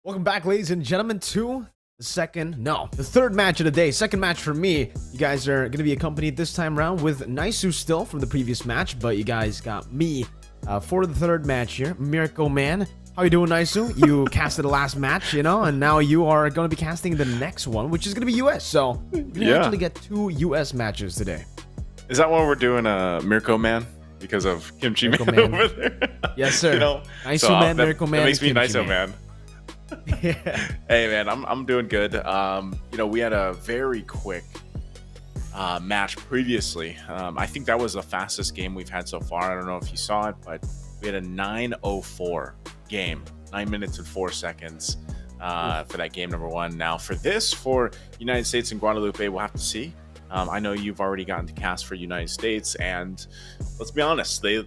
Welcome back, ladies and gentlemen, to the third match of the day. Second match for me. You guys are going to be accompanied this time around with Naisu still from the previous match, but you guys got me for the third match here. Miracle Man. How you doing, Naisu? You casted the last match, and now you are going to be casting the next one, which is going to be US. So we're going to actually get 2 US matches today. Is that why we're doing a Miracle Man? Because of Kimchi Man over there? Yes, sir. Naisu so, Man, Miracle Man. That makes me Naisu Man. Yeah. Hey man, I'm doing good. We had a very quick match previously. I think that was the fastest game we've had so far. I don't know if you saw it, but we had a 9:04 game, 9 minutes and 4 seconds for that game number 1. Now for United States and Guadeloupe, we'll have to see. I know you've already gotten to cast for United States, and let's be honest, they're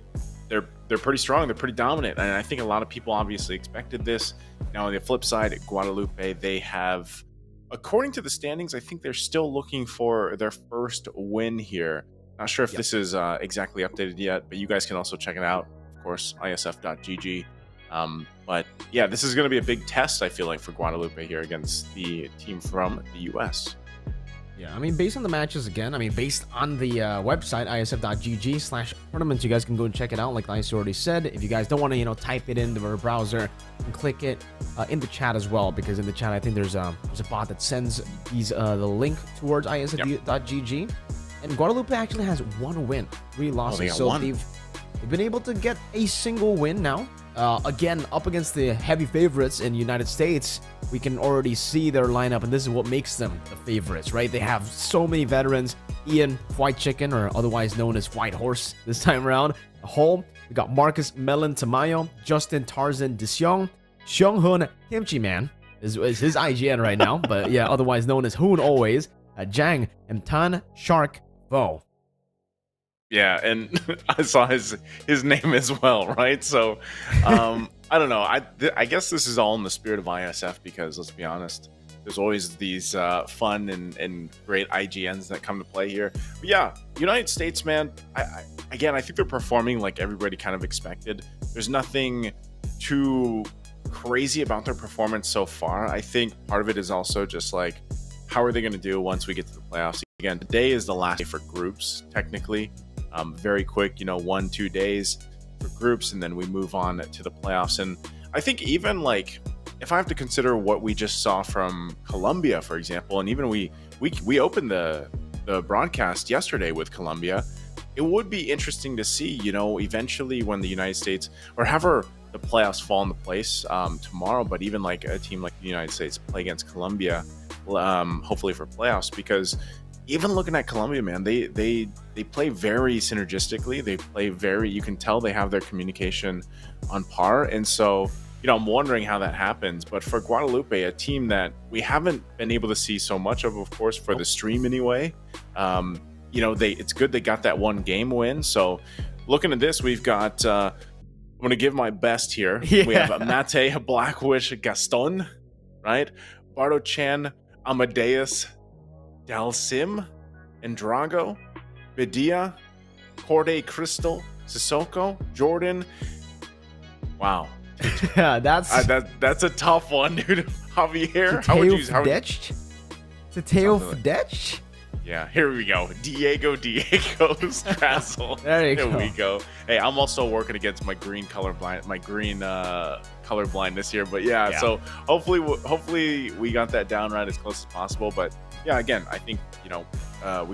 pretty strong. They're pretty dominant, and I think a lot of people obviously expected this. Now on the flip side, at Guadeloupe, they have, according to the standings, I think they're still looking for their first win here. Not sure if this is exactly updated yet, but you guys can also check it out, of course, IESF.gg. But yeah, this is going to be a big test, I feel like, for Guadeloupe here against the team from the US. Yeah, I mean, based on the matches again, based on the website, isf.gg/tournaments, you guys can go and check it out, like Ice already said. If you guys don't want to, type it in the browser, and click it in the chat as well, because in the chat, I think there's a bot that sends the link towards isf.gg. And Guadeloupe actually has 1 win, 3 losses. So they've been able to get a single win now. Again, up against the heavy favorites in United States, we can already see their lineup, and this is what makes them the favorites, right? They have so many veterans. Ian White Chicken, or otherwise known as White Horse this time around. Home, we got Marcus Melon Tamayo, Justin Tarzan Desiong, Xiong Hun Kimchi Man is his IGN right now, but yeah, otherwise known as Hoon always. Jang and Tan Shark Vo. Yeah, and I saw his name as well, right? So, I don't know. I guess this is all in the spirit of ISF, because let's be honest, there's always these fun and great IGNs that come to play here. But yeah, United States, man, I think they're performing like everybody kind of expected. There's nothing too crazy about their performance so far. I think part of it is also just like, how are they going to do once we get to the playoffs? Again, today is the last day for groups, technically. Very quick, 1-2 days for groups, and then we move on to the playoffs. And I think even like, if I have to consider what we just saw from Colombia, for example, and even we opened the broadcast yesterday with Colombia, it would be interesting to see, eventually when the United States, or however the playoffs fall into place tomorrow, but even like a team like the United States play against Colombia, hopefully for playoffs, because even looking at Colombia, man, they play very synergistically. They play you can tell they have their communication on par. And so, I'm wondering how that happens. But for Guadeloupe, a team that we haven't been able to see so much of course, for the stream anyway, it's good they got that 1 game win. So looking at this, we've got, I'm going to give my best here. Yeah. We have Mate Blackwish Gaston, right? Bardo Chan, Amadeus Dalsim, Andrago, Bedia, Corday Crystal, Sissoko, Jordan. Wow. Yeah, that's a tough one, dude. Javier, Tateo Fdetch? Yeah, here we go. Diego Strassel. There we go. Hey, I'm also working against my green color blindness here, but yeah. So hopefully we got that down right as close as possible. But yeah, again, I think we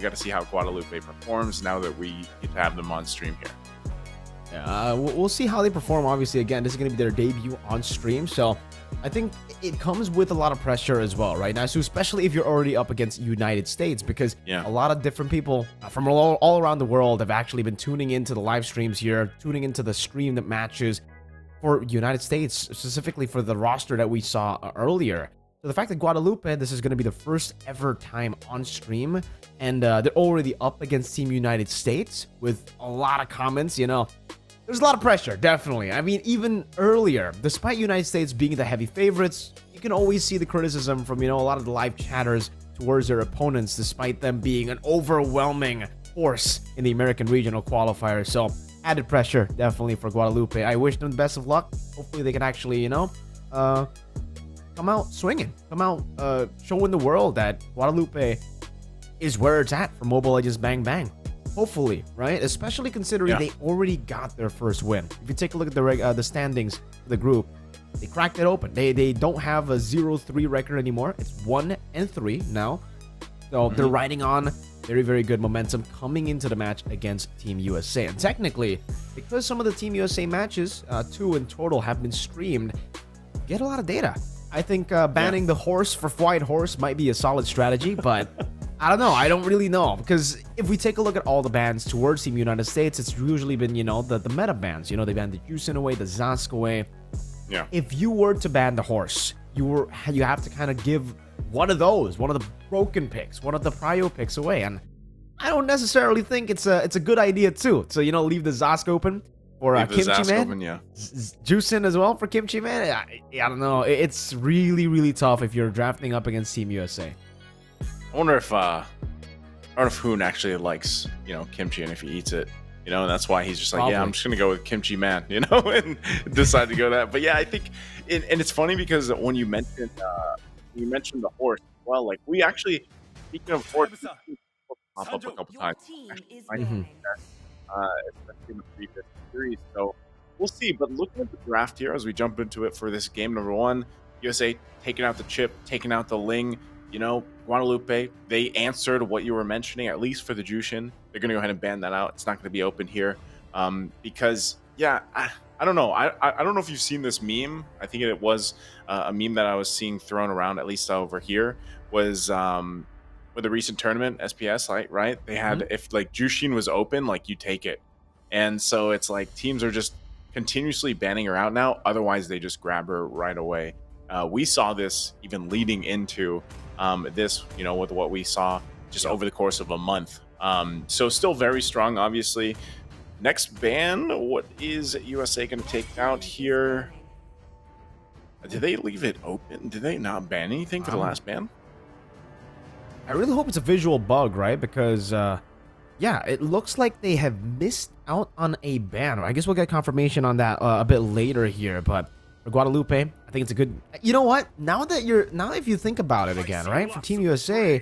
got to see how Guadeloupe performs now that we get to have them on stream here. Yeah, we'll see how they perform. Obviously, again, this is going to be their debut on stream, so I think it comes with a lot of pressure as well, right? Now, so especially if you're already up against United States, because a lot of different people from all around the world have actually been tuning into the live streams here, tuning into the streamed matches for United States, specifically for the roster that we saw earlier. So the fact that Guadeloupe, this is going to be the first ever time on stream, and they're already up against Team United States with a lot of comments, there's a lot of pressure, definitely. Even earlier, despite United States being the heavy favorites, you can always see the criticism from, a lot of the live chatters towards their opponents, despite them being an overwhelming force in the American regional qualifiers. So added pressure, definitely, for Guadeloupe. I wish them the best of luck. Hopefully they can actually, come out swinging, come out showing the world that Guadeloupe is where it's at for Mobile Legends Bang Bang. Hopefully, right? Especially considering they already got their first win. If you take a look at the standings for the group, they cracked it open. They don't have a 0-3 record anymore. It's 1-3 now. So they're riding on very, very good momentum coming into the match against Team USA. And technically, because some of the Team USA matches, 2 in total, have been streamed, get a lot of data. I think banning the horse for White Horse might be a solid strategy, but I don't know. I don't really know, because if we take a look at all the bans towards Team United States, it's usually been, you know, the meta bans. You know, they banned the Juicin away, the Zask away. Yeah. If you were to ban the horse, you have to kind of give one of those, one of the broken picks, one of the prio picks away, and I don't necessarily think it's a good idea too. So, you know, leave the Zask open for Kimchi Man, Juicin as well for Kimchi Man. I don't know. It's really, really tough if you're drafting up against Team USA. I wonder if Hoon actually likes, you know, kimchi, and if he eats it, you know, and that's why he's just like, yeah, I'm just gonna go with Kimchi Man, you know, and decide to go that. But yeah, I think, and it's funny because when you mentioned the horse, well, like we actually, speaking of horse, pop up a couple times, especially in the previous series. So we'll see. But looking at the draft here as we jump into it for this game number 1, USA taking out the chip, taking out the Ling. You know, Guadeloupe, they answered what you were mentioning, at least for the Jushin. They're going to go ahead and ban that out. It's not going to be open here because, yeah, I don't know. I don't know if you've seen this meme. I think it was a meme that I was seeing thrown around, at least over here, was with the recent tournament, SPS, right? They had, if, like, Jushin was open, like, you take it. And so it's like teams are just continuously banning her out now. Otherwise, they just grab her right away. We saw this even leading into this, you know, with what we saw just over the course of a month. So still very strong, obviously. Next ban, what is USA going to take out here? Did they leave it open? Did they not ban anything for the last ban? I really hope it's a visual bug, right? Because, yeah, it looks like they have missed out on a ban. I guess we'll get confirmation on that a bit later here, but for Guadeloupe, I think it's a good... You know what? Now if you think about it again, right? For Team USA,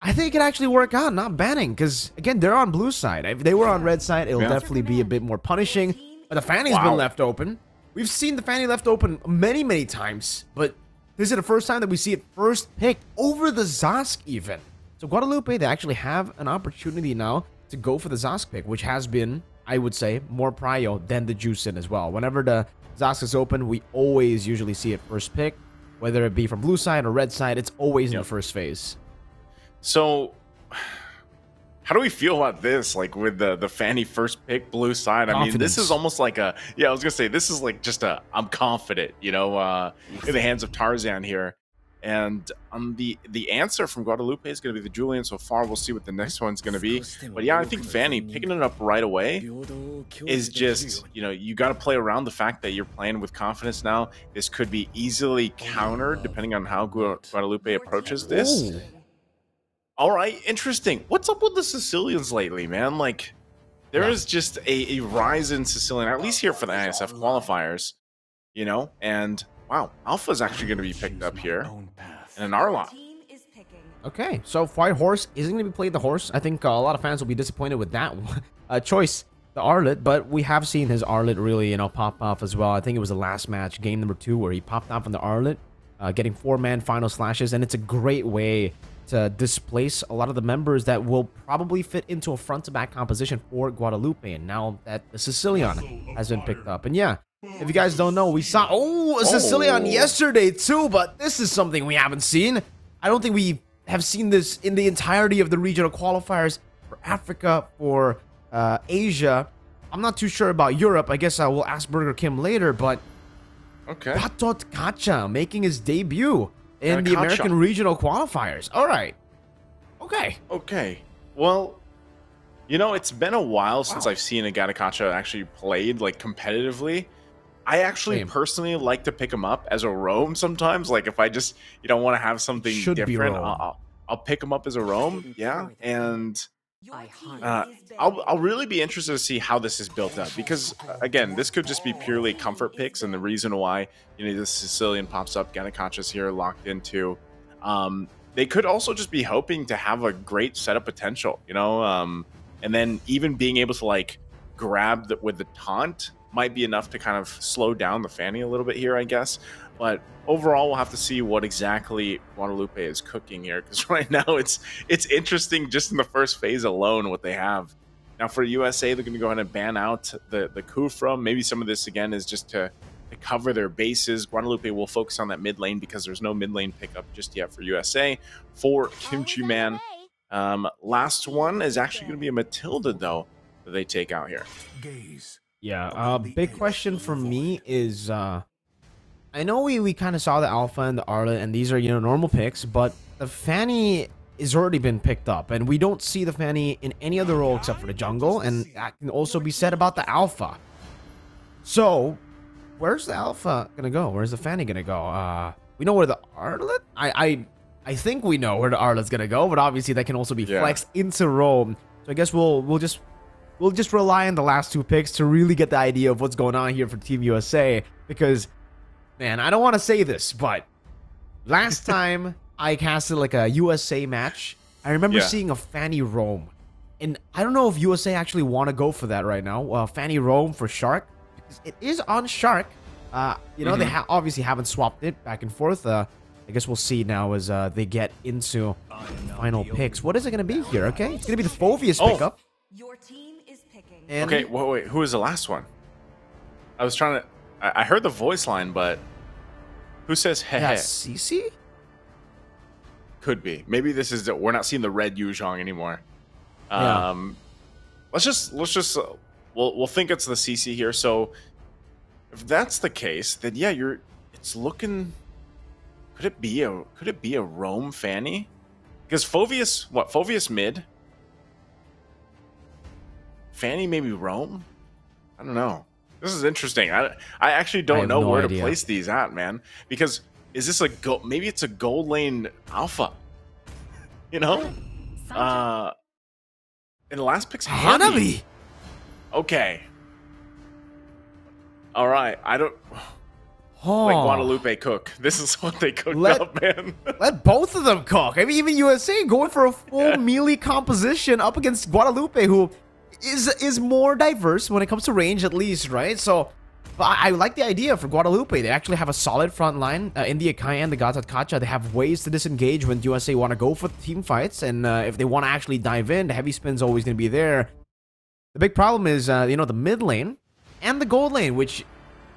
I think it could actually work out, not banning, because, again, they're on blue side. If they were on red side, it'll definitely be a bit more punishing. But the Fanny's been left open. We've seen the Fanny left open many, many times, but this is the first time that we see it first picked over the Zask even. So Guadeloupe, they actually have an opportunity now to go for the Zask pick, which has been, I would say, more prio than the Juicin as well. Whenever the Zask is open, we always usually see it first pick, whether it be from blue side or red side. It's always in the first phase. So how do we feel about this, like with the Fanny first pick blue side? I mean, this is almost like a, I was gonna say, this is like just a, I'm confident, you know, in the hands of Tarzan here. And the answer from Guadeloupe is going to be the Julian so far. We'll see what the next one's going to be. But yeah, I think Fanny picking it up right away is just, you know, you got to play around the fact that you're playing with confidence now. This could be easily countered depending on how Guadeloupe approaches this. Ooh. All right, interesting. What's up with the Sicilians lately, man? Like, there is just a rise in Sicilian, at least here for the IESF qualifiers, you know, and wow, Alpha is actually going to be picked up here, and an Arlot. Okay, so White Horse isn't going to be played the horse. I think a lot of fans will be disappointed with that choice, the Arlet, but we have seen his Arlet really, you know, pop off as well. I think it was the last match, game number 2, where he popped off on the Arlet, getting 4-man final slashes, and it's a great way to displace a lot of the members that will probably fit into a front-to-back composition for Guadeloupe, and now that the Sicilian has been picked up. And yeah, if you guys don't know, we saw a Sicilian yesterday too, but this is something we haven't seen. I don't think we have seen this in the entirety of the regional qualifiers for Africa, for Asia. I'm not too sure about Europe. I guess I will ask Burger Kim later, but Batot Kacha making his debut in the American regional qualifiers. All right. Okay. Well, you know, it's been a while since I've seen a Gatakacha actually played, like, competitively. I actually personally like to pick him up as a roam sometimes. Like, if I just, you know, want to have something different, I'll pick him up as a roam. Yeah. And I'll really be interested to see how this is built up, because again, this could just be purely comfort picks, and the reason why the Sicilian pops up, Ganakacha's here locked into. They could also just be hoping to have a great setup potential, and then even being able to like grab with the taunt might be enough to kind of slow down the Fanny a little bit here, I guess. But overall, we'll have to see what exactly Guadeloupe is cooking here, because right now it's interesting just in the first phase alone what they have. Now for USA, they're going to go ahead and ban out the Kufra. Maybe some of this again is just to cover their bases. Guadeloupe will focus on that mid lane because there's no mid lane pickup just yet for USA. For Kimchi Man, last one is actually going to be a Matilda though that they take out here. Yeah, big question for me is, I know we kind of saw the Alpha and the Arlet, and these are, normal picks, but the Fanny has already been picked up, and we don't see the Fanny in any other role except for the jungle, and that can also be said about the Alpha. So, where's the Alpha gonna go? Where's the Fanny gonna go? We know where the Arlet? I think we know where the Arlet's gonna go, but obviously that can also be flexed into Rome. So I guess we'll just rely on the last two picks to really get the idea of what's going on here for Team USA, because, man, I don't want to say this, but last time I casted like a USA match, I remember seeing a Fanny Roam, and I don't know if USA actually want to go for that right now. Fanny Roam for Shark, because it is on Shark. They obviously haven't swapped it back and forth. I guess we'll see now as they get into final picks. What is it going to be here? Okay, it's going to be the Phoveus pickup. Your team is picking. And okay, wait, who is the last one? I was trying to... I heard the voice line, but... Who says hey? Yeah, CC? Could be. Maybe this is... We're not seeing the red Yuzhong anymore. Let's just... We'll think it's the CC here. So, if that's the case, then yeah, it's looking... Could it be a Rome Fanny? Because Phoveus... What? Phoveus mid? Fanny maybe Rome? I don't know. This is interesting. I actually don't know where to place these at, man. Because is this maybe it's a gold lane Alpha? And the last pick's Hanabi. Okay. All right. I don't like Guadeloupe cook. This is what they cooked up, man. Let both of them cook. I mean, even USA going for a full melee composition up against Guadeloupe, who is more diverse when it comes to range, at least, right? So, but I like the idea for Guadeloupe. They actually have a solid front line in the Akai and the Ganakacha. They have ways to disengage when USA want to go for team fights, and if they want to actually dive in, the heavy spin's always going to be there. The big problem is, the mid lane and the gold lane, which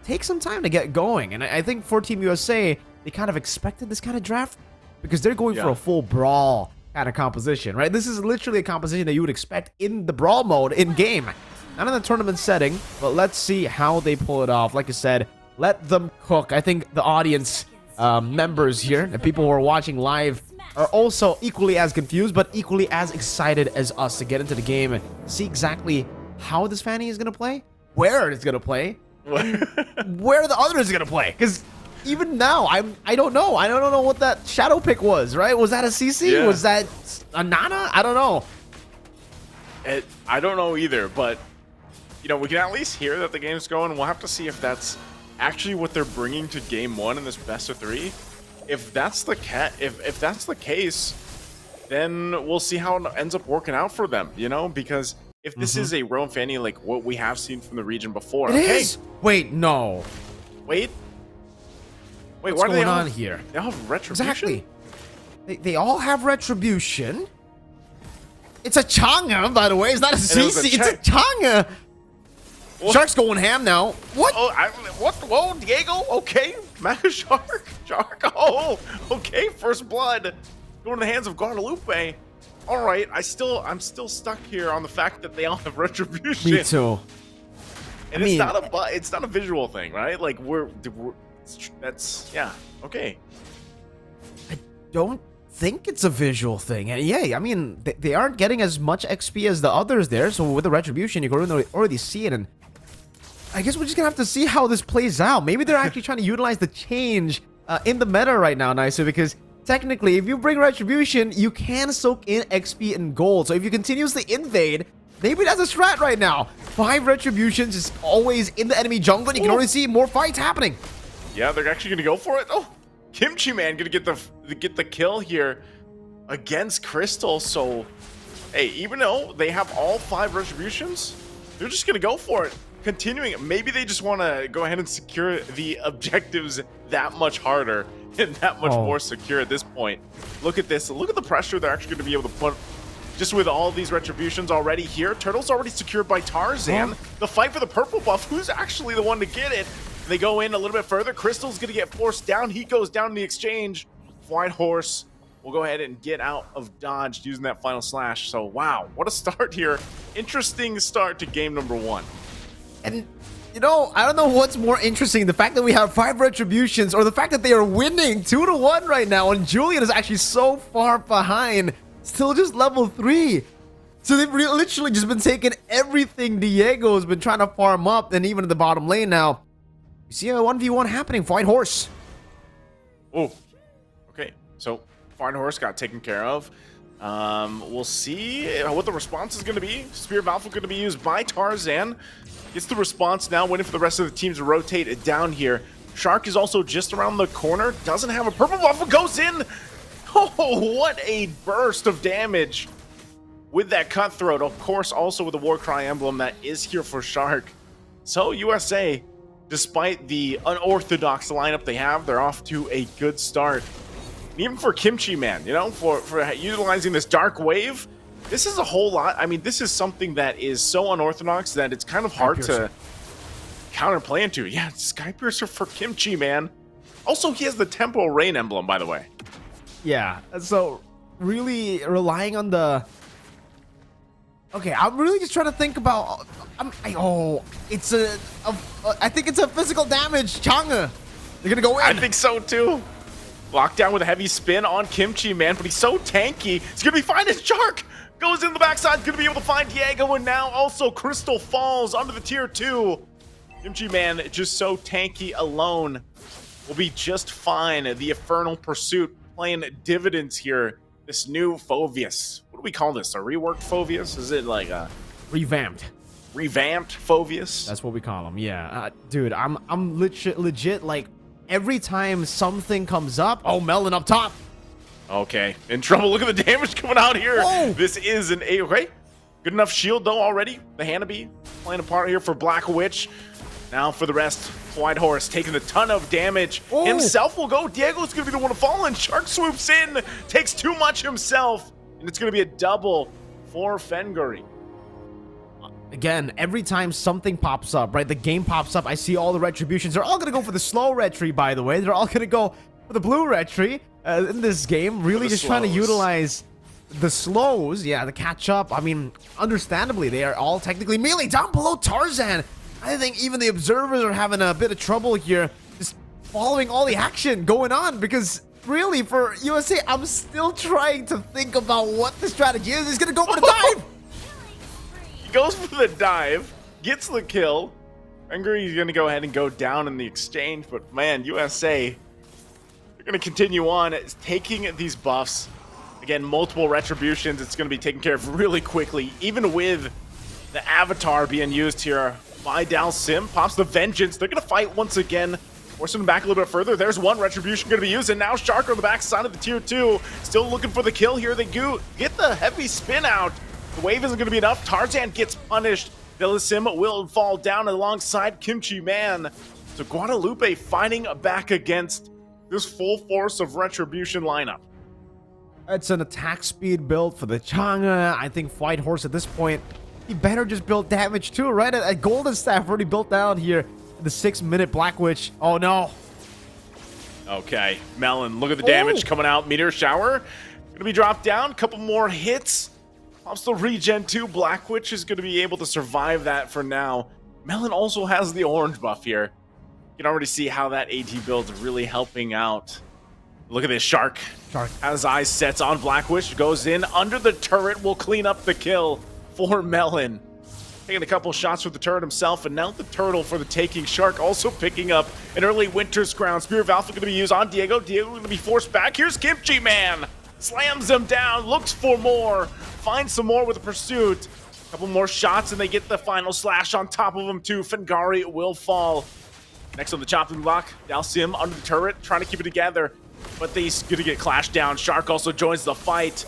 takes some time to get going. And I think for Team USA, they kind of expected this kind of draft because they're going for a full brawl kind of composition, right? This is literally a composition that you would expect in the brawl mode in game, not in the tournament setting. But let's see how they pull it off. Like I said, let them cook. I think the audience members here, the people who are watching live, are also equally as confused, but equally as excited as us to get into the game and see exactly how this Fanny is going to play, where it's going to play, where the other is going to play. Because even now, I don't know. I don't know what that shadow pick was, right? Was that a CC? Yeah. Was that a Nana? I don't know. I don't know either, but, we can at least hear that the game's going. We'll have to see if that's actually what they're bringing to game one in this best of three. If that's the if that's the case, then we'll see how it ends up working out for them, because if this is a Rome Fanny like what we have seen from the region before. It is? Wait, no. Wait, what's going on here? They all have retribution. Exactly. They all have retribution. It's a Chang'e, by the way. It's not a CC. It's a Chang'e. What? Shark's going ham now. What? Oh, what? Whoa, Diego. Okay, Mega Shark. Oh, okay. First blood going in the hands of Guadalupe. All right. I'm still stuck here on the fact that they all have retribution. Me too. And it's not a visual thing, right? Like that's okay. I don't think it's a visual thing, and yeah, I mean they aren't getting as much XP as the others there. So with the retribution, you can already see it, and I guess we're just gonna have to see how this plays out. Maybe they're actually trying to utilize the change in the meta right now, Naisu, because technically, if you bring Retribution, you can soak in XP and gold. So if you continuously invade, maybe that's a strat right now. 5 Retributions is always in the enemy jungle, and you can already see more fights happening. Yeah, they're actually gonna go for it. Oh, Kimchi Man gonna get the kill here against Crystal. So, hey, even though they have all 5 Retributions, they're just gonna go for it. Continuing, maybe they just want to go ahead and secure the objectives that much harder and that much more secure at this point. Look at this. Look at the pressure they're actually going to be able to put just with all these Retributions already here. Turtle's already secured by Tarzan. The fight for the purple buff. Who's actually the one to get it? They go in a little bit further. Crystal's going to get forced down. He goes down in the exchange. White Horse will go ahead and get out of dodge using that final slash. So, wow, what a start here. Interesting start to game number 1. And, you know, I don't know what's more interesting, the fact that we have 5 Retributions or the fact that they are winning 2-1 right now, and Julian is actually so far behind, still just level 3. So they've literally just been taking everything Diego has been trying to farm up, and even in the bottom lane now. You see a 1v1 happening, White Horse. Oh, okay. So, White Horse got taken care of. We'll see what the response is going to be. Spear of Alpha going to be used by Tarzan. Gets the response now, waiting for the rest of the teams to rotate it down here. Shark is also just around the corner. Doesn't have a purple buff, but goes in. Oh, what a burst of damage with that Cutthroat. Of course, also with the Warcry emblem that is here for Shark. So, USA, despite the unorthodox lineup they have, they're off to a good start. Even for Kimchi Man, you know, for utilizing this Dark Wave, this is a whole lot. I mean, this is something that is so unorthodox that it's kind of hard to counterplay into. Yeah, Sky Piercer for Kimchi Man. Also, he has the Temporal Rain emblem, by the way. Yeah, so really relying on the... Okay, I'm really just trying to think about... it's I think it's a physical damage. Chang'e, they're gonna go in. I think so too. Locked down with a heavy spin on Kimchi Man, but he's so tanky. He's gonna be fine as Shark goes in the backside, gonna be able to find Diego, and now also Crystal falls under the tier 2. Kimchi Man just so tanky alone will be just fine. The Infernal Pursuit playing dividends here. This new Phoveus. What do we call this? A reworked Phoveus? Is it like a revamped Phoveus? That's what we call them. Yeah, dude, I'm legit like every time something comes up. Oh, Melon up top. Okay, in trouble. Look at the damage coming out here. Whoa. This is an A. Okay, good enough shield though already. The Hanabi playing a part here for Black Witch. Now for the rest, White Horse taking a ton of damage. Oh. Himself will go. Diego's gonna be the one to fall, and Shark swoops in, takes too much himself, and it's gonna be a double for Fenguri. Again, every time something pops up, right, the game pops up, I see all the Retributions. They're all gonna go for the slow Retri, by the way. They're all gonna go for the blue Retri in this game. Really just trying to utilize the slows, yeah, to catch up. I mean, understandably, they are all technically melee. Down below Tarzan, I think even the observers are having a bit of trouble here, just following all the action going on, because really, for USA, I'm still trying to think about what the strategy is. He's gonna go for the dive! Goes for the dive, gets the kill. Fenguri's gonna go ahead and go down in the exchange, but man, USA, they're gonna continue on taking these buffs. Again, multiple Retributions. It's gonna be taken care of really quickly, even with the Avatar being used here by Dalsim. Pops the Vengeance. They're gonna fight once again. Forcing them back a little bit further. There's one Retribution gonna be used, and now Shark on the back side of the tier 2. Still looking for the kill here. They get the heavy spin out. The wave isn't going to be enough. Tarzan gets punished. Dalsim will fall down alongside Kimchi Man. So Guadeloupe fighting back against this full force of Retribution lineup. It's an attack speed build for the Chang'e. I think White Horse at this point, he better just build damage too, right? A Golden Staff already built down here. The 6-minute Black Witch. Oh no. Okay, Melon, look at the damage coming out. Meteor Shower going to be dropped down. Couple more hits. Pops the regen too. Black Witch is going to be able to survive that for now. Melon also has the orange buff here. You can already see how that AT build is really helping out. Look at this Shark. Has eyes sets on Black Witch. Goes in under the turret. Will clean up the kill for Melon. taking a couple shots with the turret himself, and now the turtle for the taking. Shark also picking up an early Winter's Crown. Spear of Alpha going to be used on Diego. Diego going to be forced back. Here's Kimchi Man. Slams him down, looks for more, finds some more with the pursuit. A couple more shots, and they get the final slash on top of him too. Fengari will fall. Next on the chopping block, Dalsim under the turret, trying to keep it together, but he's gonna get clashed down. Shark also joins the fight.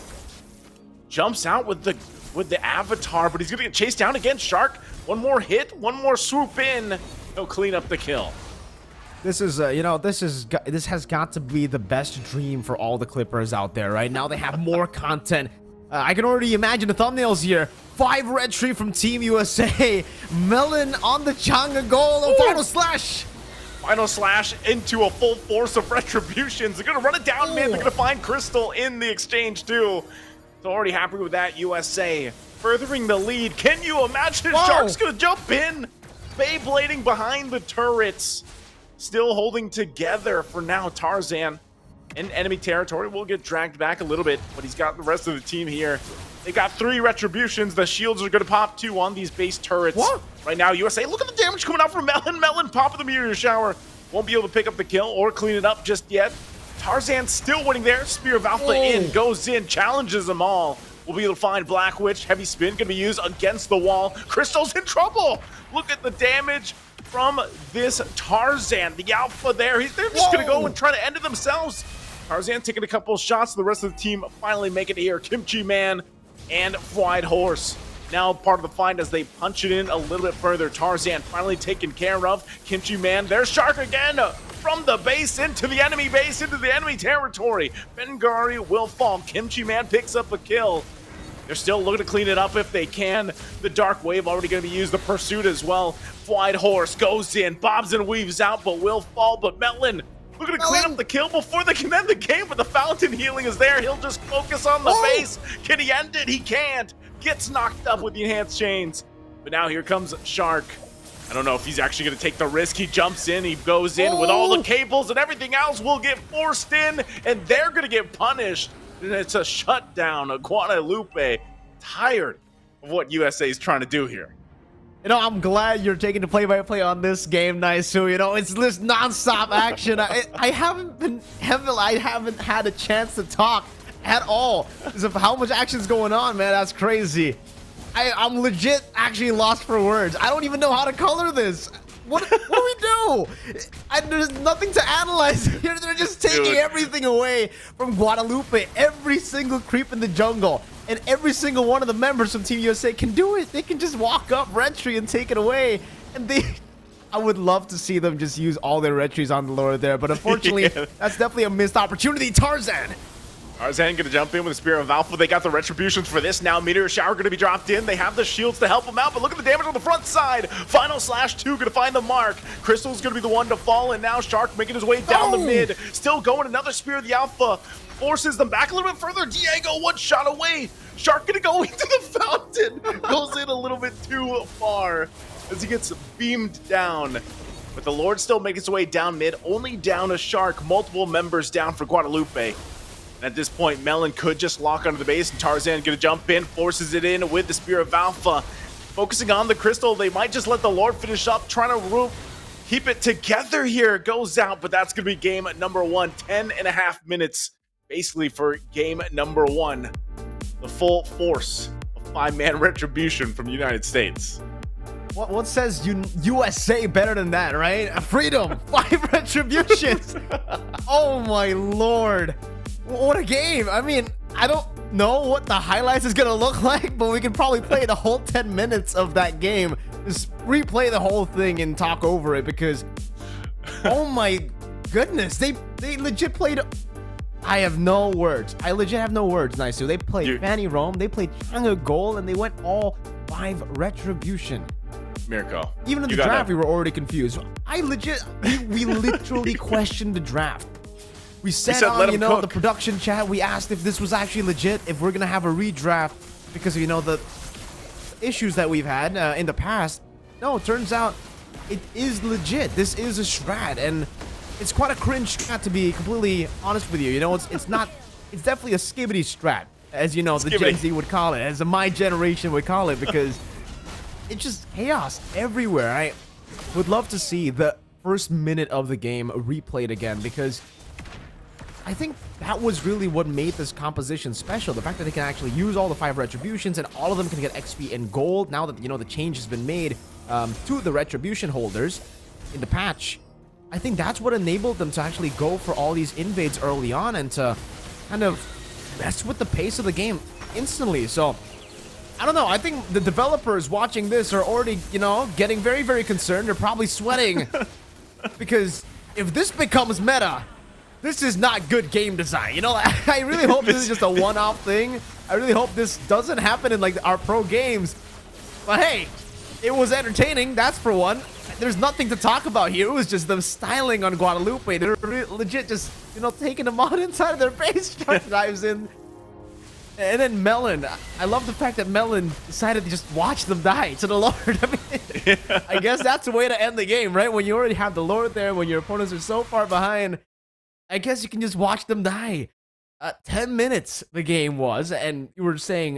Jumps out with the avatar, but he's gonna get chased down again. Shark, one more hit, one more swoop in. He'll clean up the kill. This is, this has got to be the best dream for all the Clippers out there, right? Now they have more content. I can already imagine the thumbnails here. 5 red tree from Team USA. Melon on the Changa goal. A final slash. Final slash into a full force of retributions. They're going to run it down mid. They're going to find Crystal in the exchange too. So already happy with that. USA furthering the lead. Can you imagine? Shark's going to jump in. Beyblading behind the turrets. Still holding together for now. Tarzan in enemy territory will get dragged back a little bit, but he's got the rest of the team here. They've got 3 retributions. The shields are going to pop 2 on these base turrets. What? Right now, USA, look at the damage coming out from Melon. Melon popping the meteor shower. Won't be able to pick up the kill or clean it up just yet. Tarzan still winning there. Spear of Alpha in, goes in, challenges them all. We'll be able to find Black Witch. Heavy spin going to be used against the wall. Crystal's in trouble. Look at the damage from this Tarzan. The Alpha there. They're just going to go and try to end it themselves. Tarzan taking a couple shots. The rest of the team finally make it here. Kimchi Man and Fried Horse now part of the fight as they punch it in a little bit further. Tarzan finally taken care of. Kimchi Man, there's Shark again from the base into the enemy base, into the enemy territory. Fengari will fall. Kimchi Man picks up a kill. They're still looking to clean it up if they can. The Dark Wave already going to be used. The Pursuit as well. Fried Horse goes in, bobs and weaves out, but will fall. But Melon looking to clean up the kill before they can end the game, but the Fountain Healing is there. He'll just focus on the base. Can he end it? He can't. Gets knocked up with the Enhanced Chains. But now here comes Shark. I don't know if he's actually going to take the risk. He jumps in. He goes in with all the cables, and everything else will get forced in, and they're going to get punished. And it's a shutdown. A Guadeloupe tired of what USA is trying to do here. You know, I'm glad you're taking the play-by-play on this game, Naisu. You know, it's this non-stop action. I haven't had a chance to talk at all because of how much action's going on, man. That's crazy. I'm legit actually lost for words. I don't even know how to color this. What do we do? There's nothing to analyze here. They're just taking everything away from Guadeloupe. Every single creep in the jungle and every single one of the members from Team USA can do it. They can just walk up red tree and take it away. And I would love to see them just use all their red trees on the Lord there. But unfortunately, that's definitely a missed opportunity. Tarzan going to jump in with the Spear of Alpha. They got the retributions for this now. Meteor Shower going to be dropped in. They have the shields to help them out, but look at the damage on the front side. Final slash 2 going to find the mark. Crystal's going to be the one to fall, and now Shark making his way down the mid. Still going. Another Spear of the Alpha forces them back a little bit further. Diego one shot away. Shark going to go into the fountain. Goes in a little bit too far as he gets beamed down. But the Lord still making his way down mid. Only down a Shark. Multiple members down for Guadeloupe. At this point, Melon could just lock onto the base, and Tarzan gonna jump in, forces it in with the Spear of Alpha. Focusing on the Crystal, they might just let the Lord finish up, trying to keep it together here. Goes out, but that's gonna be game number 1. 10.5 minutes, basically, for game number 1. The full force of 5-man retribution from the United States. What says USA better than that, right? Freedom, 5 retributions. Oh my Lord. What a game. I mean, I don't know what the highlights is going to look like, but we can probably play the whole 10 minutes of that game. Just replay the whole thing and talk over it because, oh my goodness, they legit played. I have no words. I legit have no words, Naisu. They played Fanny Rome, they played Changa Goal, and they went all 5 retribution. Mirko. Even in the draft, we were already confused. We literally questioned the draft. We said on, the production chat, we asked if this was actually legit, if we're going to have a redraft because of, the issues that we've had in the past. No, it turns out it is legit. This is a strat, and it's quite a cringe strat, to be completely honest with you. It's definitely a skibbity strat, as the Gen Z would call it, as my generation would call it, because it's just chaos everywhere. I would love to see the first minute of the game replayed again, because I think that was really what made this composition special. The fact that they can actually use all the 5 retributions and all of them can get XP and gold now that, you know, the change has been made to the retribution holders in the patch. I think that's what enabled them to actually go for all these invades early on and to kind of mess with the pace of the game instantly. So I don't know. I think the developers watching this are already, you know, getting very, very concerned. They're probably sweating because if this becomes meta, this is not good game design. You know, I really hope this is just a one-off thing. I really hope this doesn't happen in like our pro games. But hey, it was entertaining. That's for one. There's nothing to talk about here. It was just them styling on Guadeloupe. They're legit just, you know, taking them out inside of their base. Chuck dives in. And then Melon. I love the fact that Melon decided to just watch them die to the Lord. I mean, I guess that's the way to end the game, right? When you already have the Lord there, when your opponents are so far behind, I guess you can just watch them die. 10 minutes the game was, and you were saying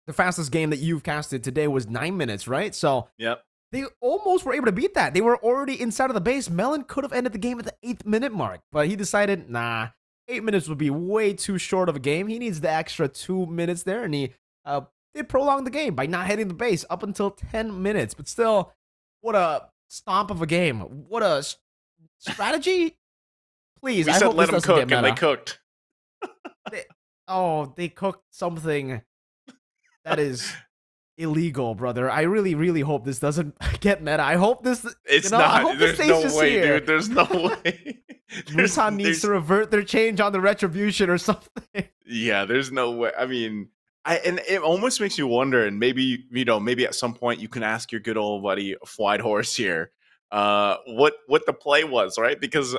the fastest game that you've casted today was 9 minutes, right? So yep. They almost were able to beat that. They were already inside of the base. Melon could have ended the game at the 8th minute mark, but he decided, nah, 8 minutes would be way too short of a game. He needs the extra 2 minutes there, and he did prolong the game by not hitting the base up until 10 minutes. But still, what a stomp of a game. What a strategy. Please, we I said hope let this them doesn't cook, get and meta. they cooked. They cooked something that is illegal, brother. I really, really hope this doesn't get meta. I hope this. It's not. I hope there's this no stays way, here. dude. There's no way. Busan needs to revert their change on the retribution or something. Yeah, there's no way. I mean, and it almost makes you wonder, and maybe, you know, maybe at some point you can ask your good old buddy White Horse here, what the play was, right? Because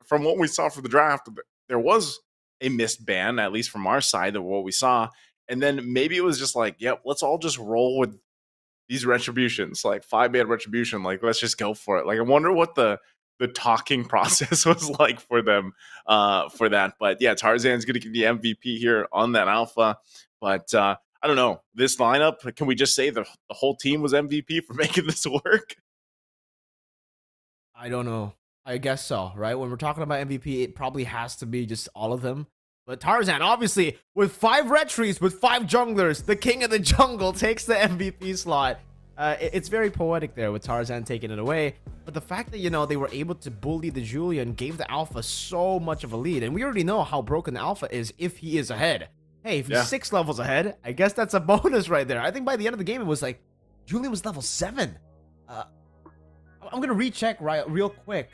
from what we saw for the draft, there was a missed ban, at least from our side of what we saw. And then maybe it was just like, yep, let's all just roll with these retributions, like 5-man retribution. Like, let's just go for it. Like, I wonder what the talking process was like for them for that. But yeah, Tarzan's going to get the MVP here on that alpha. But I don't know. This lineup, can we just say the whole team was MVP for making this work? I don't know. I guess so, right? When we're talking about MVP, it probably has to be just all of them. But Tarzan, obviously, with 5 retries, with 5 junglers, the king of the jungle takes the MVP slot. It's very poetic there with Tarzan taking it away. But the fact that, you know, they were able to bully the Julian gave the Alpha so much of a lead. And we already know how broken the Alpha is if he is ahead. Hey, if he's 6 levels ahead, I guess that's a bonus right there. I think by the end of the game, it was like, Julian was level 7. I'm going to recheck real quick.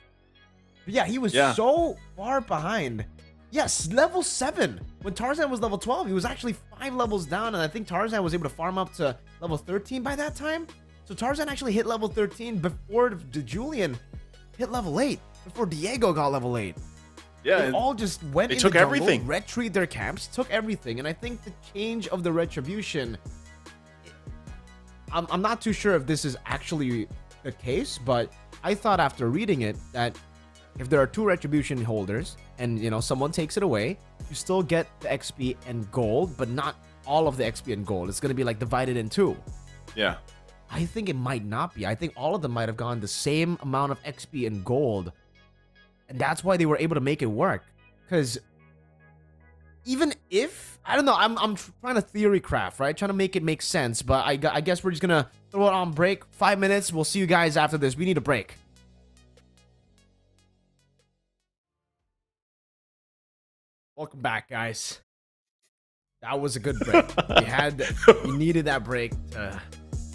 But yeah, he was so far behind. Yes, level 7. When Tarzan was level 12, he was actually 5 levels down, and I think Tarzan was able to farm up to level 13 by that time. So Tarzan actually hit level 13 before the Julian hit level 8, before Diego got level 8. Yeah, they all just went in took the jungle, everything, retried their camps, took everything, and I think the change of the retribution, I'm not too sure if this is actually the case, but I thought after reading it that if there are 2 retribution holders and, you know, someone takes it away, you still get the XP and gold, but not all of the XP and gold. It's going to be like divided in 2. Yeah. I think it might not be. I think all of them might have gone the same amount of XP and gold. And that's why they were able to make it work. Because even if, I don't know, I'm trying to theory craft, right? Trying to make it make sense. But I guess we're just going to throw it on break. 5 minutes. We'll see you guys after this. We need a break. Welcome back, guys. That was a good break. You needed that break to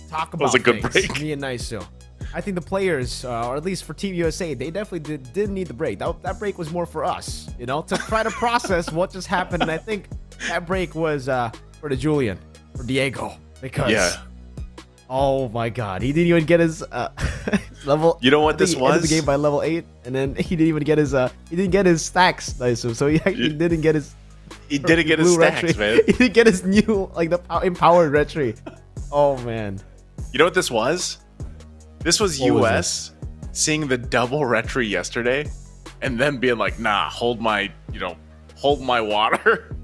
talk about. It was a good things. break. Me and Naisu. I think the players, or at least for Team USA, they definitely did need the break. That break was more for us, you know, to try to process what just happened. And I think that break was for the Julian, for Diego, because oh my God, he didn't even get his level. You know what this was? Ended the game by level 8, and then he didn't even get his stacks, Naisu. So he actually didn't get his. He didn't get his stacks, man. He didn't get his new, like, the empowered retry. Oh man. You know what this was? This was US seeing the double retry yesterday, and then being like, "Nah, hold my water.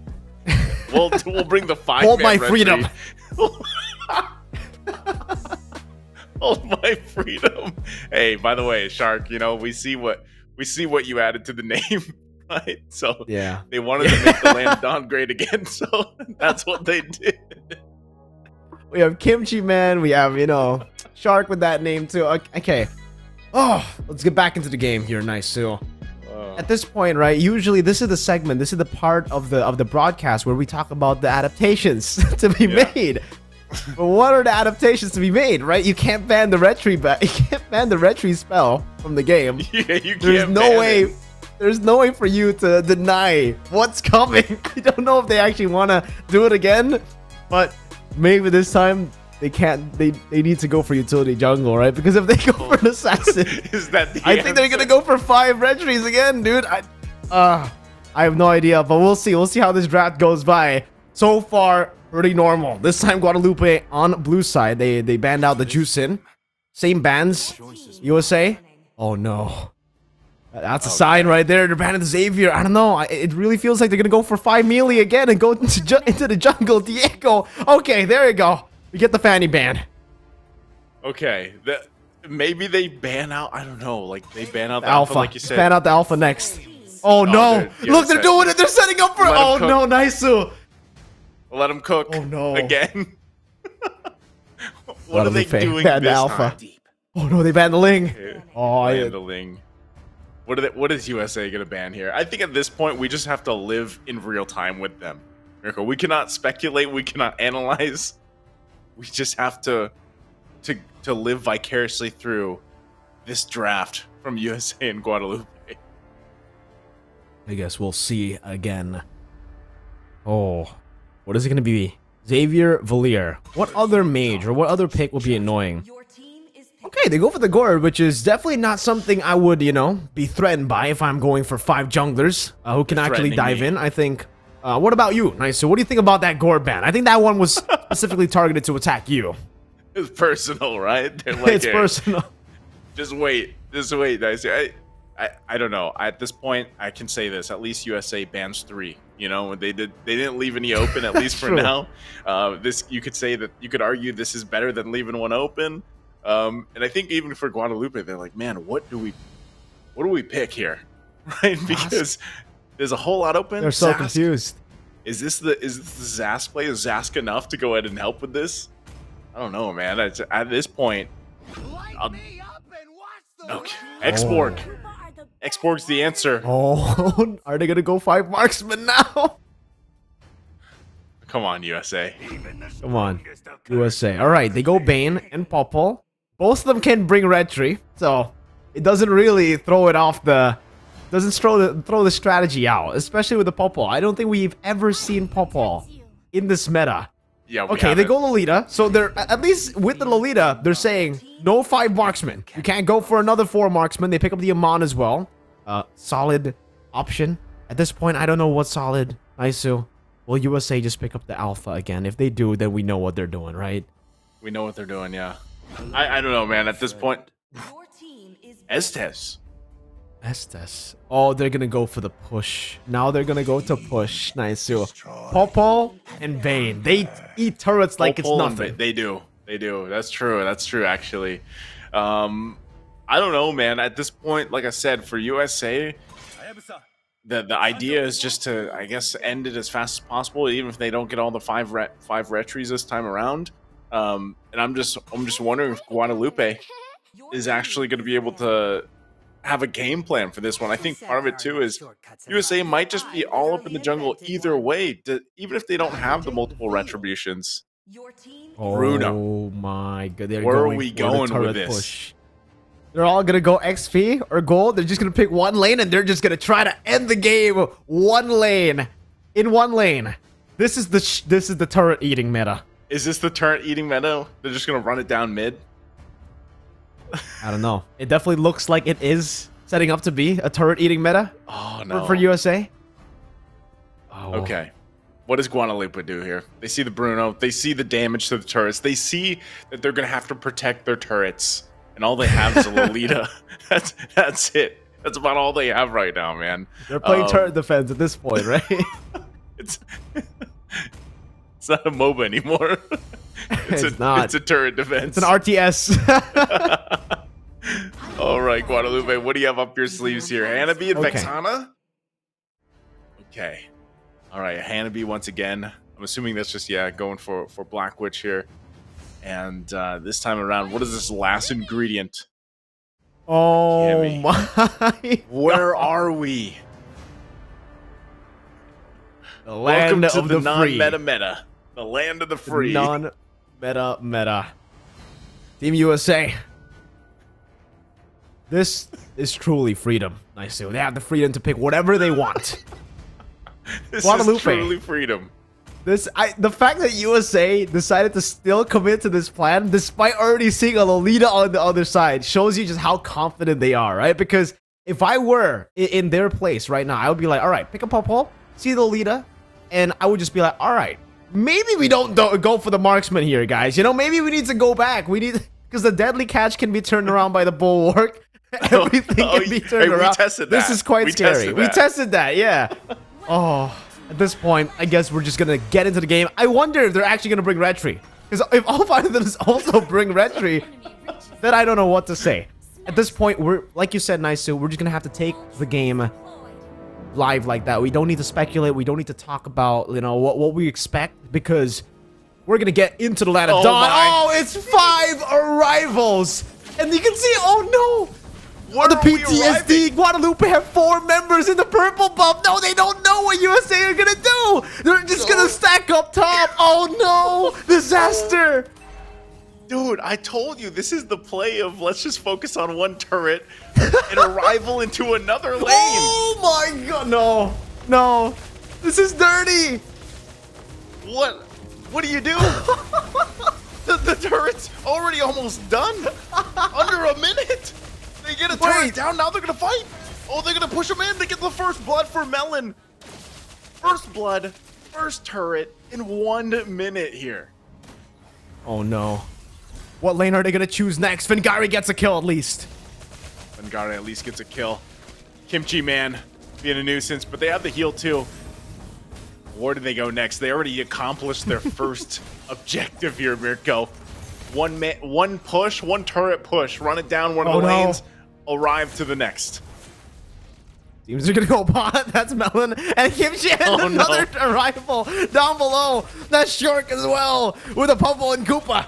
We'll bring the 5-man hold my retry." freedom. Hold my freedom. Hey, by the way, Shark, you know, we see what you added to the name, right? So Yeah. they wanted to make the land Don great again, so that's what they did. We have Kimchi Man. We have, you know, Shark with that name too. Okay. Oh, let's get back into the game here, nice Sue. At this point, right, usually this is the segment, this is the part of the broadcast where we talk about the adaptations to be made. But what are the adaptations to be made, right? You can't ban the retry, you can't ban the retry spell from the game. Yeah, you can't. There's no way for you to deny what's coming. I don't know if they actually want to do it again, but maybe this time they can't. They need to go for utility jungle, right? Because if they go for an assassin, is that the I think they're gonna go for 5 retries again, dude. I have no idea, but we'll see. We'll see how this draft goes by. So far, pretty normal. This time, Guadeloupe on blue side, they banned out the Juicin. Same bans, USA. Oh no, that's a sign right there. They're banning the Xavier. I don't know. It really feels like they're gonna go for 5 melee again and go into the jungle. Diego. Okay, there you go. We get the fanny ban. Okay, maybe they ban out. I don't know. Like they ban out the alpha, like you said. Ban out the alpha next. Oh no! Look, they're doing it. They're setting up for. Oh no, nice. We'll let them cook. Oh no! Again. What are they doing ban this alpha. time? Oh no, they banned the Ling. Oh, ban the Ling. What is USA gonna ban here? I think at this point we just have to live in real time with them. Miracle. We cannot speculate. We cannot analyze. We just have to live vicariously through this draft from USA and Guadeloupe. I guess we'll see again. Oh, what is it going to be? Xavier Valier. What other mage or what other pick will be annoying? Okay, they go for the Gourd, which is definitely not something I would, you know, be threatened by if I'm going for 5 junglers who can actually dive in. I think... what about you? Nice. So what do you think about that Gourd ban? I think that one was specifically targeted to attack you. It's personal, right? Like, it's personal. Just wait. Nice. I don't know. At this point, I can say this. At least USA bans 3. You know, they didn't leave any open, at least for now. This you could say that you could argue this is better than leaving one open. And I think even for Guadeloupe, they're like, man, what do we pick here? Right? Because there's a whole lot open. They're so confused. Is this the Zask play? Is Zask enough to go ahead and help with this? I don't know, man. At this point, okay. Export. Export's the answer. Oh, are they gonna go 5 marksmen now? Come on, USA. Come on, USA. All right, they go Bane and Popol. Both of them can bring retry, so it doesn't really throw it off the. Doesn't throw the strategy out, especially with the Popol. I don't think we've ever seen Popol in this meta. Yeah. Okay, they go Lolita, so they're at least with the Lolita, they're saying no 5 marksmen. You can't go for another 4 marksmen. They pick up the Amon as well. Solid option at this point. I don't know what's solid. Isu. Will USA just pick up the alpha again? If they do, then we know what they're doing, right? We know what they're doing. Yeah. I don't know, man. At this point, Estes. Oh, they're gonna go for the push. Now they're gonna go to push. Nice. Popol and Bane. They eat turrets like it's nothing. They do. That's true. Actually. I don't know, man. At this point, like I said, for USA, the idea is just to, I guess, end it as fast as possible, even if they don't get all the 5 retries this time around. And I'm just wondering if Guadeloupe is actually going to be able to have a game plan for this one. I think part of it too is USA might just be all up in the jungle either way, even if they don't have the multiple retributions. Bruno. Oh my god. Where are we going with this? Push. They're all gonna go XP or gold. They're just gonna pick one lane and they're just gonna try to end the game one lane. In one lane. This is the turret eating meta. Is this the turret eating meta? They're just gonna run it down mid? I don't know. It definitely looks like it is setting up to be a turret eating meta. Oh no. For USA. Oh. Okay. What does Guadeloupe do here? They see the Bruno. They see the damage to the turrets. They see that they're gonna have to protect their turrets. And all they have is a Lolita. That's it. That's about all they have right now, man. They're playing turret defense at this point, right? It's not a MOBA anymore. It's not. It's a turret defense. It's an RTS. All right, Guadalupe, what do you have up your sleeves here? Hanabi and Okay. Vexana? Okay. All right, Hanabi once again. I'm assuming that's just, yeah, going for Black Witch here. And this time around, what is this last ingredient? Oh my. Where are we? The land Welcome to of the the free. non-meta. The land of the free. Non-meta. Team USA. This is truly freedom. Nice. They have the freedom to pick whatever they want. This Guadalupe. is truly freedom. The fact that USA decided to still commit to this plan, despite already seeing a Lolita on the other side, shows you just how confident they are, right? Because if I were in their place right now, I would be like, all right, pick up Pop, see the Lolita, and I would just be like, all right, maybe we don't go for the marksman here, guys. You know, maybe we need to go back. We need, because the deadly catch can be turned around by the bulwark. Everything can be turned around. We tested that. This is quite scary. We tested that, yeah. Oh, at this point, I guess we're just gonna get into the game. I wonder if they're actually gonna bring Retri. Because if all 5 of them also bring Retri, then I don't know what to say. At this point, we're, like you said, Naisu, we're just gonna have to take the game live like that. We don't need to speculate. We don't need to talk about, you know, what we expect, because we're gonna get into the land of dawn. Oh, it's 5 arrivals, and you can see. Oh no. What the are we PTSD, arriving? Guadalupe have 4 members in the purple buff. No, they don't know what USA are gonna do. They're just gonna stack up top. Oh no, disaster. Dude, I told you, this is the play of let's just focus on one turret and arrival into another lane. Oh my god, no, this is dirty. What do you do? the turret's already almost done. Under a minute. They get a turret down, now they're gonna fight. Oh, they're gonna push them in. They get the first blood for Melon. First blood, first turret in 1 minute here. Oh no. What lane are they gonna choose next? Fengari gets a kill at least. Fengari at least gets a kill. Kimchi Man being a nuisance, but they have the heal too. Where do they go next? They already accomplished their first objective here, Mirko. One push, one turret push. Run it down one of the lanes. Arrive to the next. Teams are gonna go bot. That's Melon and Kimchi and another arrival down below. That's Shork as well with a Popo and Koopa.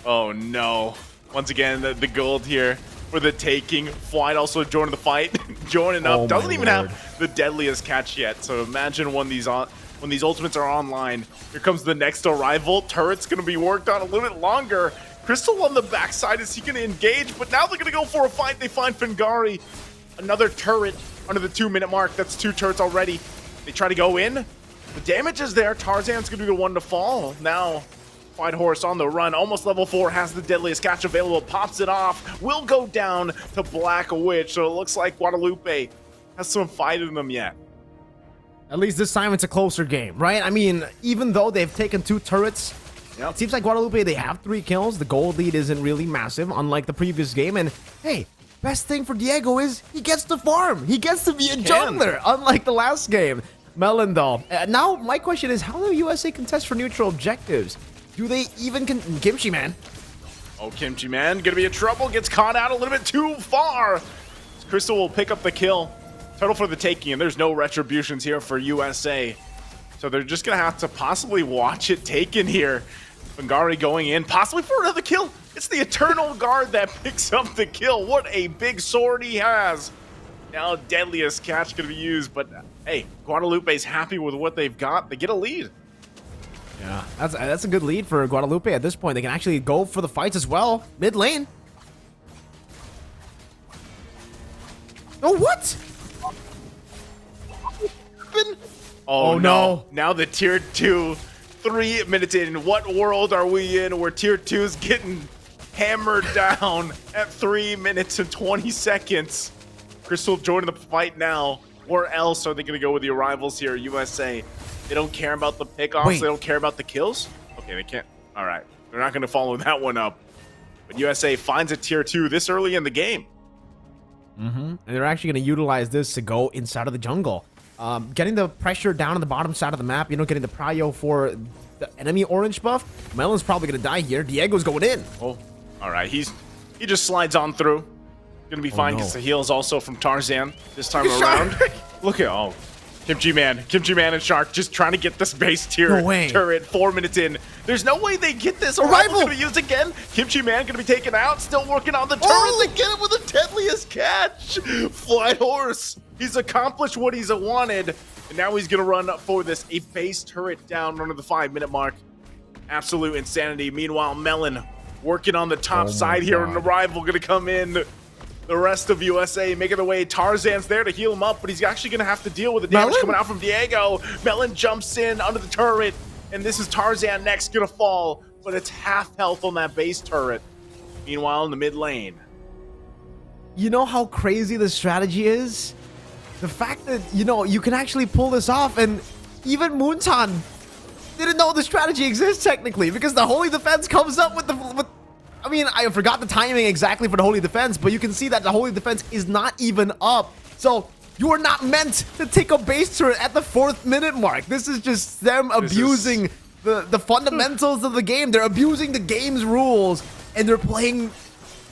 Oh no! Once again, the gold here for the taking. Flight also joining the fight, joining up. Doesn't even have the deadliest catch yet. So imagine when these ultimates are online. Here comes the next arrival. Turret's gonna be worked on a little bit longer. Crystal on the backside, is he gonna engage? But now they're gonna go for a fight. They find Fengari. Another turret under the 2-minute mark. That's 2 turrets already. They try to go in. The damage is there. Tarzan's gonna be the one to fall. Now, White Horse on the run. Almost level 4, has the deadliest catch available. Pops it off. Will go down to Black Witch. So it looks like Guadalupe has some fight in them yet. At least this time it's a closer game, right? I mean, even though they've taken 2 turrets, it seems like Guadalupe, they have 3 kills. The gold lead isn't really massive, unlike the previous game. And hey, best thing for Diego is he gets to farm. He gets to be a jungler, unlike the last game. Melon, though. Now, my question is, how do USA contest for neutral objectives? Do they even Kimchi Man? Oh, Kimchi Man, gonna be in trouble. Gets caught out a little bit too far. Crystal will pick up the kill. Total for the taking, and there's no retributions here for USA. So they're just gonna have to possibly watch it taken here. Fengari going in, possibly for another kill. It's the Eternal Guard that picks up the kill. What a big sword he has. Now deadliest catch gonna be used, but hey, Guadalupe's happy with what they've got. They get a lead. Yeah, that's a good lead for Guadalupe at this point. They can actually go for the fights as well. Mid lane. Oh, what? Oh no. Now the tier 2, 3 minutes in. What world are we in where tier 2's getting hammered down at 3 minutes and 20 seconds? Crystal joining the fight now. Where else are they going to go with the arrivals here? USA. They don't care about the pickoffs. They don't care about the kills. Okay, they can't. All right. They're not going to follow that one up. But USA finds a tier 2 this early in the game. And they're actually going to utilize this to go inside of the jungle. Getting the pressure down on the bottom side of the map, you know, getting the prio for the enemy orange buff. Melon's probably gonna die here. Diego's going in. Oh, all right. He just slides on through. Gonna be fine. No. Gets the heals also from Tarzan this time around. Look at Kimchi Man and Shark just trying to get this base turret 4 minutes in. There's no way they get this. Arrival gonna be used again. Kimchi Man gonna be taken out. Still working on the turret. They get it with the deadliest catch. Flight Horse. He's accomplished what he's wanted. And now he's gonna run for this. A base turret down under the 5-minute mark. Absolute insanity. Meanwhile, Melon working on the top side here. And Arrival gonna come in. The rest of USA making their way. Tarzan's there to heal him up, but he's actually going to have to deal with the damage coming out from Diego. Melon jumps in under the turret, and this is Tarzan next going to fall, but it's half health on that base turret. Meanwhile, in the mid lane. You know how crazy this strategy is? The fact that, you know, you can actually pull this off, and even Moonton didn't know the strategy exists technically, because the Holy Defense comes up with I mean, I forgot the timing exactly for the Holy Defense, but you can see that the Holy Defense is not even up. So you are not meant to take a base turret at the 4th minute mark. This is just them abusing the fundamentals of the game. They're abusing the game's rules, and they're playing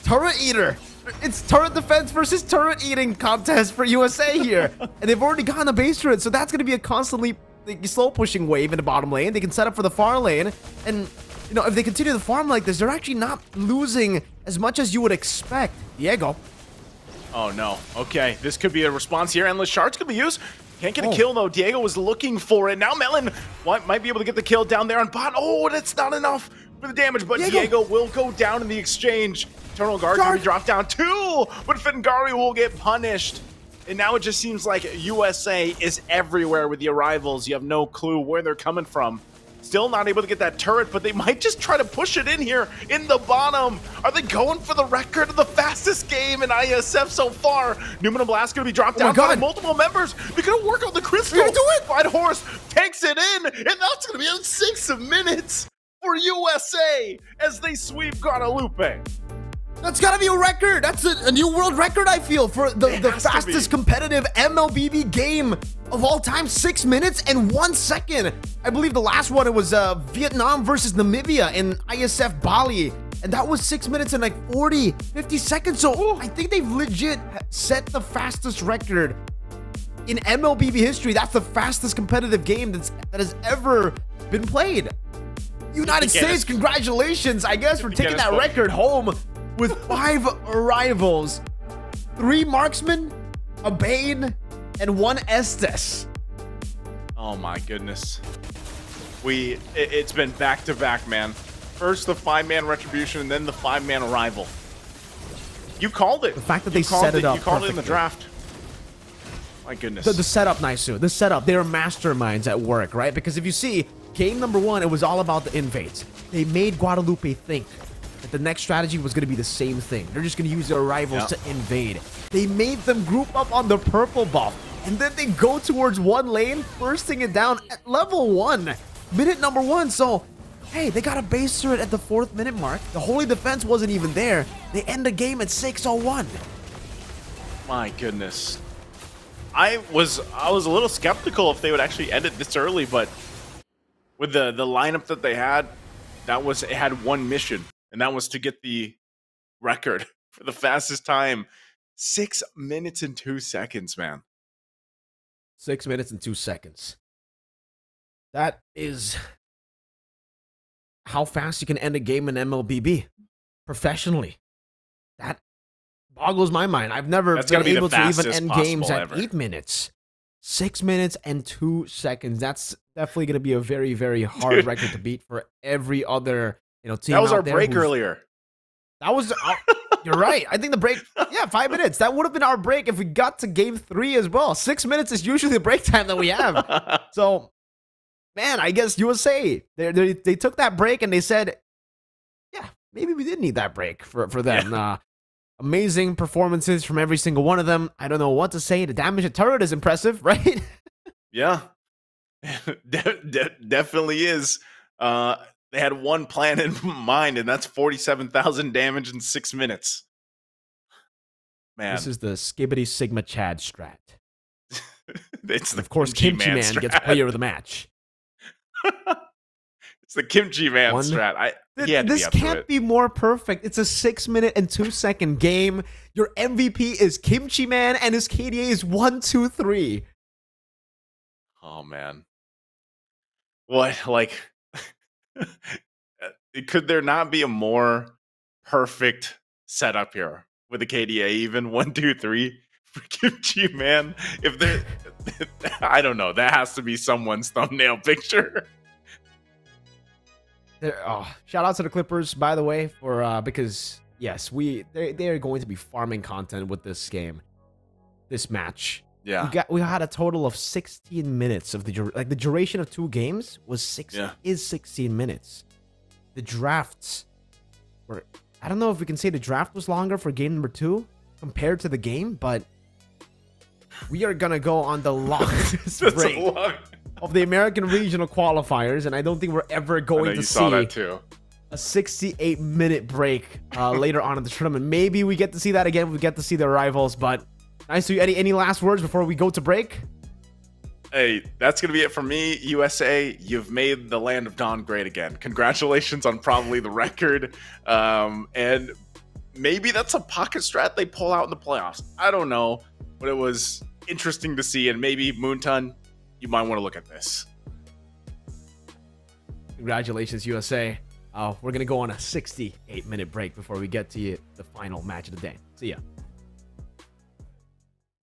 turret eater. It's turret defense versus turret eating contest for USA here. And they've already gotten a base turret, so that's going to be a constantly slow pushing wave in the bottom lane. They can set up for the far lane, and you know, if they continue to farm like this, they're actually not losing as much as you would expect. Diego. Oh, no. Okay, this could be a response here. Endless Shards could be used. Can't get a kill, though. Diego was looking for it. Now Melon might be able to get the kill down there on bot. Oh, that's not enough for the damage, but Diego will go down in the exchange. Eternal Guard going to be dropped down too, but Fengari will get punished. And now it just seems like USA is everywhere with the arrivals. You have no clue where they're coming from. Still not able to get that turret, but they might just try to push it in here in the bottom. Are they going for the record of the fastest game in IESF so far? Numinum Blast going to be dropped down by multiple members. They're going to work on the crystal. They're going to do it. Flight Horse takes it in, and that's going to be in 6 minutes for USA as they sweep Guadeloupe. That's gotta be a record. That's a new world record, I feel, for the fastest competitive MLBB game of all time. 6 minutes and 1 second. I believe the last one, it was Vietnam versus Namibia in IESF Bali. And that was 6 minutes and like 50 seconds. So I think they've legit set the fastest record in MLBB history. That's the fastest competitive game that has ever been played. United States, congratulations, I guess, for taking that record home. With 5 arrivals, 3 marksmen, a Bane, and 1 Estes. Oh my goodness. It's been back-to-back, man. First the 5-man retribution, and then the 5-man arrival. You called it. The fact that they set it up. You called it in the draft. My goodness. The setup, Naisu. The setup. They are masterminds at work, right? Because if you see, game number 1, it was all about the invades. They made Guadeloupe think that the next strategy was going to be the same thing. They're just going to use their arrivals to invade. They made them group up on the purple buff, and then they go towards one lane, bursting it down at level 1, minute number 1. So, hey, they got a base turret at the 4th minute mark. The Holy Defense wasn't even there. They end the game at 6:01. My goodness. I was a little skeptical if they would actually end it this early, but with the lineup that they had, it had one mission. And that was to get the record for the fastest time. 6 minutes and 2 seconds, man. 6 minutes and 2 seconds. That is how fast you can end a game in MLBB professionally. That boggles my mind. I've never been able to even end games at 8 minutes. 6 minutes and 2 seconds. That's definitely going to be a very, very hard record to beat for every other team. That was our break earlier. That was, you're right. I think the break, 5 minutes. That would have been our break if we got to game 3 as well. 6 minutes is usually the break time that we have. So, man, I guess USA, they took that break and they said, yeah, maybe we did need that break for them. Yeah. Amazing performances from every single one of them. I don't know what to say. The damage at turret is impressive, right? Yeah, definitely is. They had one plan in mind, and that's 47,000 damage in 6 minutes. Man, this is the Skibbity Sigma Chad strat. It's of course, Kimchi Man gets player of the match. It's the Kimchi Man One. strat. He had to This be up to can't it. be more perfect. It's a 6-minute and 2-second game. Your MVP is Kimchi Man, and his KDA is 1-2-3. Oh man, what like? Could there not be a more perfect setup here with the KDA? Even 1-2-3 for Kimchi Man. If there, I don't know. That has to be someone's thumbnail picture. Shout out to the Clippers, by the way, for because yes, they're going to be farming content with this game, this match. Yeah, we had a total of 16 minutes of the duration of 2 games was 16 minutes. The drafts were, I don't know if we can say the draft was longer for game number 2 compared to the game, but we are gonna go on the longest break of the American regional qualifiers, and I don't think we're ever going to see a 68-minute break later on in the tournament. Maybe we get to see that again. We get to see the rivals, but nice to you, Eddie. Any last words before we go to break? Hey, that's going to be it for me. USA, you've made the land of Dawn great again. Congratulations on probably the record. And maybe that's a pocket strat they pull out in the playoffs. I don't know, but it was interesting to see. And maybe, Moonton, you might want to look at this. Congratulations, USA. We're going to go on a 68-minute break before we get to the final match of the day. See ya.